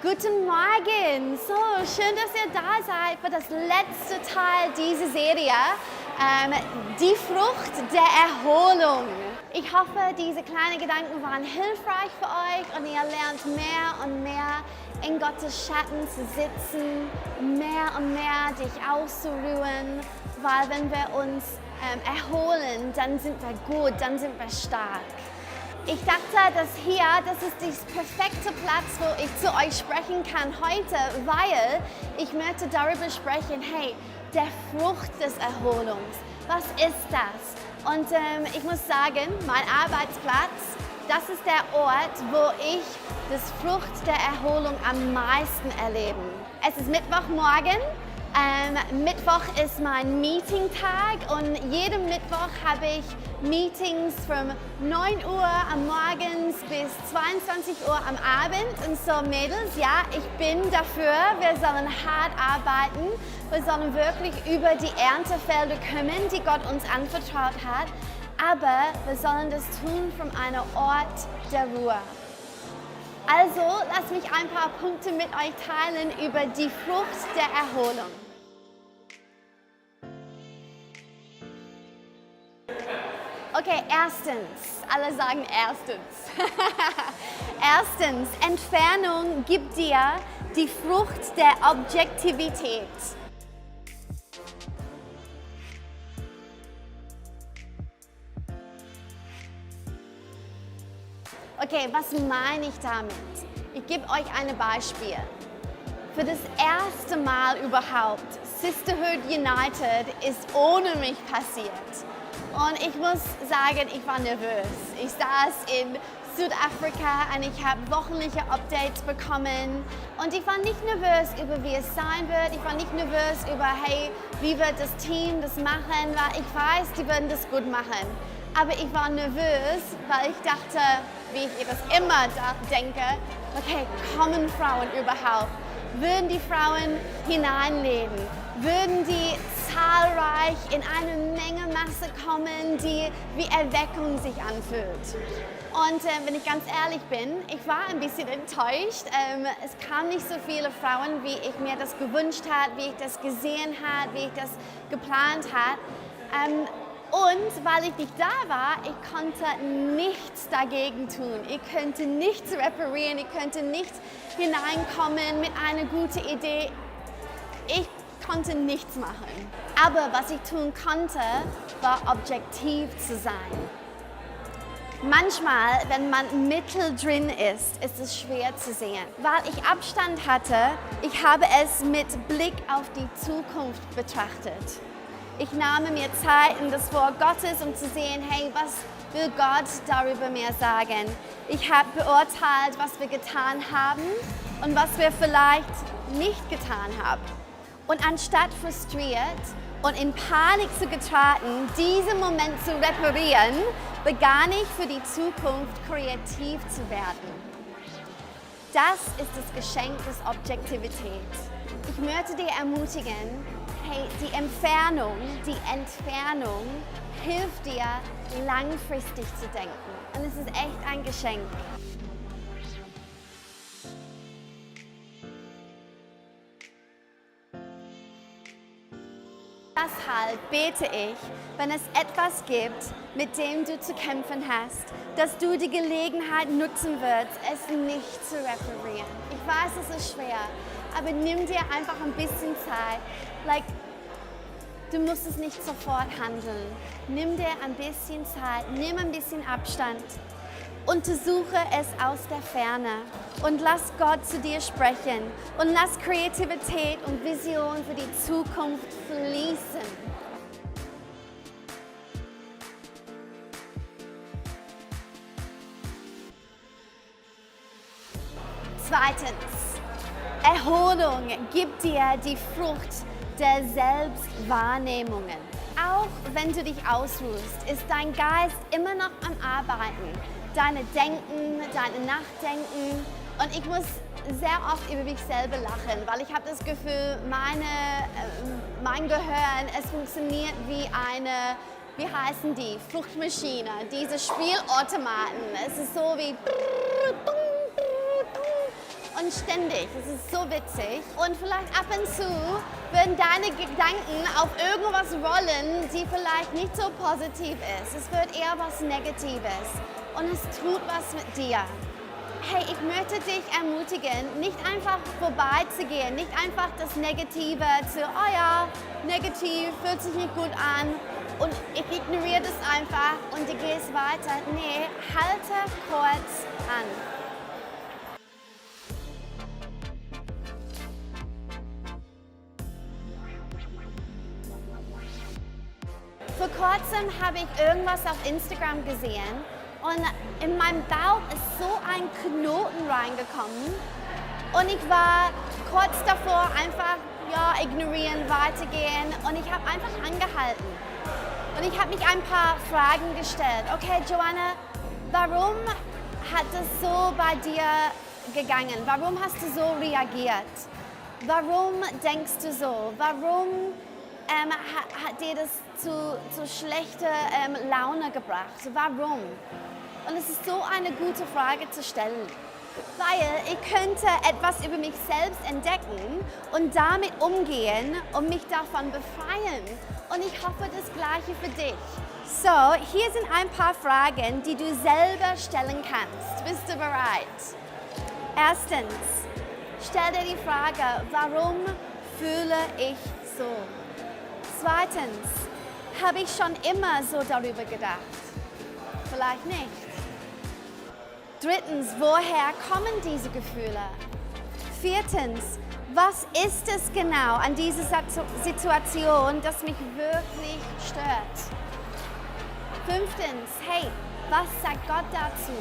Guten Morgen! So, schön, dass ihr da seid für das letzte Teil dieser Serie, die Frucht der Erholung. Ich hoffe, diese kleinen Gedanken waren hilfreich für euch und ihr lernt mehr und mehr in Gottes Schatten zu sitzen, mehr und mehr dich auszuruhen, weil wenn wir uns erholen, dann sind wir gut, dann sind wir stark. Ich dachte, das ist der perfekte Platz, wo ich zu euch sprechen kann heute, weil ich möchte darüber sprechen, hey, der Frucht des Erholungs, was ist das? Und ich muss sagen, mein Arbeitsplatz, das ist der Ort, wo ich das Frucht der Erholung am meisten erlebe. Es ist Mittwochmorgen. Mittwoch ist mein Meeting-Tag und jeden Mittwoch habe ich Meetings von 9 Uhr am Morgens bis 22 Uhr am Abend. Und so Mädels, ja, ich bin dafür, wir sollen hart arbeiten, wir sollen wirklich über die Erntefelder kommen, die Gott uns anvertraut hat, aber wir sollen das tun von einem Ort der Ruhe. Also, lasst mich ein paar Punkte mit euch teilen über die Frucht der Erholung. Okay, erstens, alle sagen erstens. Erstens, Entfernung gibt dir die Frucht der Objektivität. Okay, was meine ich damit? Ich gebe euch ein Beispiel. Für das erste Mal überhaupt, Sisterhood United ist ohne mich passiert. Und ich muss sagen, ich war nervös. Ich saß in Südafrika und ich habe wöchentliche Updates bekommen. Und ich war nicht nervös über wie es sein wird. Ich war nicht nervös über, hey, wie wird das Team das machen, weil ich weiß, die werden das gut machen. Aber ich war nervös, weil ich dachte, wie ich das immer denke, okay, kommen Frauen überhaupt? Würden die Frauen hineinleben? Würden die zahlreich in eine Menge Masse kommen, die wie Erweckung sich anfühlt? Und wenn ich ganz ehrlich bin, ich war ein bisschen enttäuscht. Es kamen nicht so viele Frauen, wie ich mir das gewünscht habe, wie ich das gesehen habe, wie ich das geplant habe. Und weil ich nicht da war, ich konnte nichts dagegen tun. Ich könnte nichts reparieren, ich könnte nicht hineinkommen mit einer guten Idee. Ich konnte nichts machen. Aber was ich tun konnte, war objektiv zu sein. Manchmal, wenn man mittendrin ist, ist es schwer zu sehen. Weil ich Abstand hatte, ich habe es mit Blick auf die Zukunft betrachtet. Ich nahm mir Zeit in das Wort Gottes, um zu sehen, hey, was will Gott darüber mir sagen? Ich habe beurteilt, was wir getan haben und was wir vielleicht nicht getan haben. Und anstatt frustriert und in Panik zu geraten, diesen Moment zu reparieren, begann ich für die Zukunft kreativ zu werden. Das ist das Geschenk des Objektivität. Ich möchte dir ermutigen, hey, die Entfernung hilft dir, langfristig zu denken. Und es ist echt ein Geschenk. Deshalb bete ich, wenn es etwas gibt, mit dem du zu kämpfen hast, dass du die Gelegenheit nutzen wirst, es nicht zu reparieren. Ich weiß, es ist schwer, aber nimm dir einfach ein bisschen Zeit. Du musst es nicht sofort handeln. Nimm dir ein bisschen Zeit, nimm ein bisschen Abstand. Untersuche es aus der Ferne und lass Gott zu dir sprechen und lass Kreativität und Vision für die Zukunft fließen. Zweitens, Erholung gibt dir die Frucht der Selbstwahrnehmungen. Auch wenn du dich ausruhst, ist dein Geist immer noch am Arbeiten. Deine Denken, deine Nachdenken. Und ich muss sehr oft über mich selber lachen, weil ich habe das Gefühl, mein Gehirn, es funktioniert wie eine, wie heißen die, Fluchtmaschine, diese Spielautomaten. Es ist so wie und ständig. Es ist so witzig. Und vielleicht ab und zu würden deine Gedanken auf irgendwas rollen, die vielleicht nicht so positiv ist. Es wird eher was Negatives und es tut was mit dir. Hey, ich möchte dich ermutigen, nicht einfach vorbeizugehen, nicht einfach das Negative zu, oh ja, negativ, fühlt sich nicht gut an und ich ignoriere das einfach und du gehst weiter. Nee, halte kurz an. Vor kurzem habe ich irgendwas auf Instagram gesehen und in meinem Bauch ist so ein Knoten reingekommen und ich war kurz davor, einfach ignorieren, weitergehen und ich habe einfach angehalten. Und ich habe mich ein paar Fragen gestellt. Okay, Joanna, warum hat es so bei dir gegangen? Warum hast du so reagiert? Warum denkst du so? Warum hat dir das zu schlechter Laune gebracht? Warum? Und es ist so eine gute Frage zu stellen, weil ich könnte etwas über mich selbst entdecken und damit umgehen und mich davon befreien. Und ich hoffe, das Gleiche für dich. So, hier sind ein paar Fragen, die du selber stellen kannst. Bist du bereit? Erstens, stell dir die Frage, warum fühle ich so? Zweitens, habe ich schon immer so darüber gedacht? Vielleicht nicht. Drittens, woher kommen diese Gefühle? Viertens, was ist es genau an dieser Situation, das mich wirklich stört? Fünftens, hey, was sagt Gott dazu?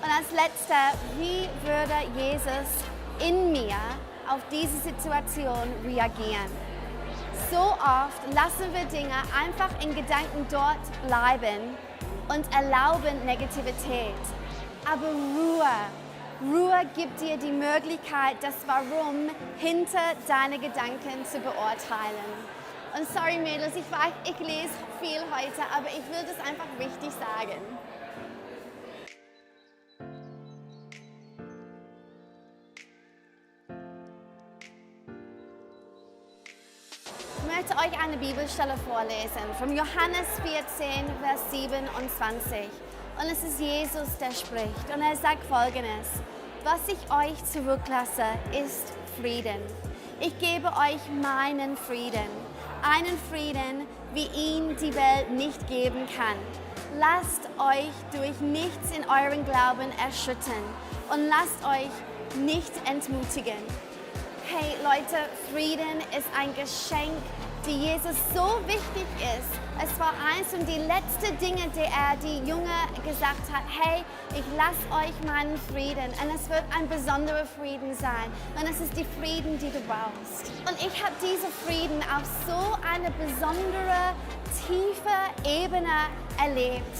Und als letzter, wie würde Jesus in mir auf diese Situation reagieren? So oft lassen wir Dinge einfach in Gedanken dort bleiben und erlauben Negativität. Aber Ruhe gibt dir die Möglichkeit, das Warum hinter deine Gedanken zu beurteilen. Und sorry Mädels, ich weiß, ich lese viel heute, aber ich will das einfach richtig sagen. Ich möchte euch eine Bibelstelle vorlesen, von Johannes 14, Vers 27. Und es ist Jesus, der spricht. Und er sagt Folgendes: Was ich euch zurücklasse, ist Frieden. Ich gebe euch meinen Frieden. Einen Frieden, wie ihn die Welt nicht geben kann. Lasst euch durch nichts in euren Glauben erschüttern und lasst euch nicht entmutigen. Hey Leute, Frieden ist ein Geschenk, die Jesus so wichtig ist. Es war eins und die letzten Dinge, die Junge gesagt hat, hey, ich lasse euch meinen Frieden und es wird ein besonderer Frieden sein und es ist die Frieden, die du brauchst. Und ich habe diesen Frieden auf so eine besondere, tiefe Ebene erlebt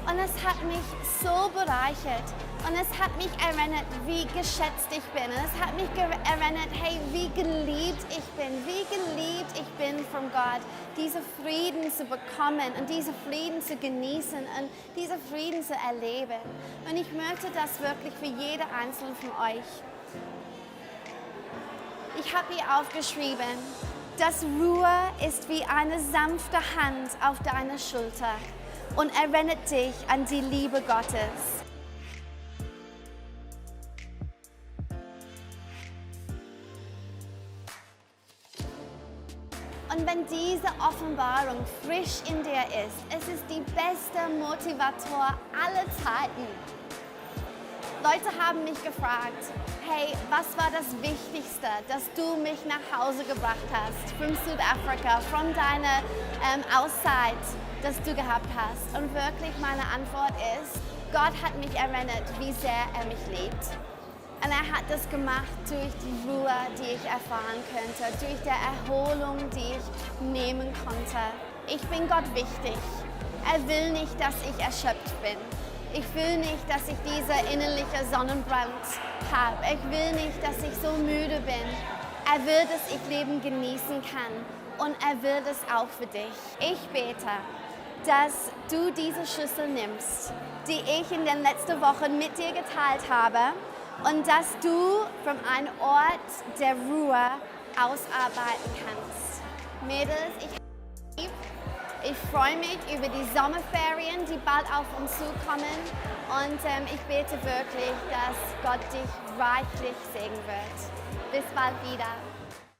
und es hat mich so bereichert. Und es hat mich erinnert, wie geschätzt ich bin. Und es hat mich erinnert, hey, wie geliebt ich bin von Gott, diesen Frieden zu bekommen und diesen Frieden zu genießen und diesen Frieden zu erleben. Und ich möchte das wirklich für jede einzelne von euch. Ich habe hier aufgeschrieben, dass Ruhe ist wie eine sanfte Hand auf deiner Schulter und erinnert dich an die Liebe Gottes. Und wenn diese Offenbarung frisch in dir ist, es ist die beste Motivator aller Zeiten. Leute haben mich gefragt, hey, was war das Wichtigste, dass du mich nach Hause gebracht hast, von Südafrika, von deiner Auszeit, das du gehabt hast? Und wirklich meine Antwort ist, Gott hat mich erinnert, wie sehr er mich liebt. Und er hat das gemacht durch die Ruhe, die ich erfahren könnte, durch die Erholung, die ich nehmen konnte. Ich bin Gott wichtig. Er will nicht, dass ich erschöpft bin. Ich will nicht, dass ich diese innerliche Sonnenbrand habe. Ich will nicht, dass ich so müde bin. Er will, dass ich Leben genießen kann. Und er will das auch für dich. Ich bete, dass du diese Schüssel nimmst, die ich in den letzten Wochen mit dir geteilt habe, und dass du von einem Ort der Ruhe ausarbeiten kannst. Mädels, ich freue mich über die Sommerferien, die bald auf uns zukommen und ich bete wirklich, dass Gott dich reichlich segnen wird. Bis bald wieder.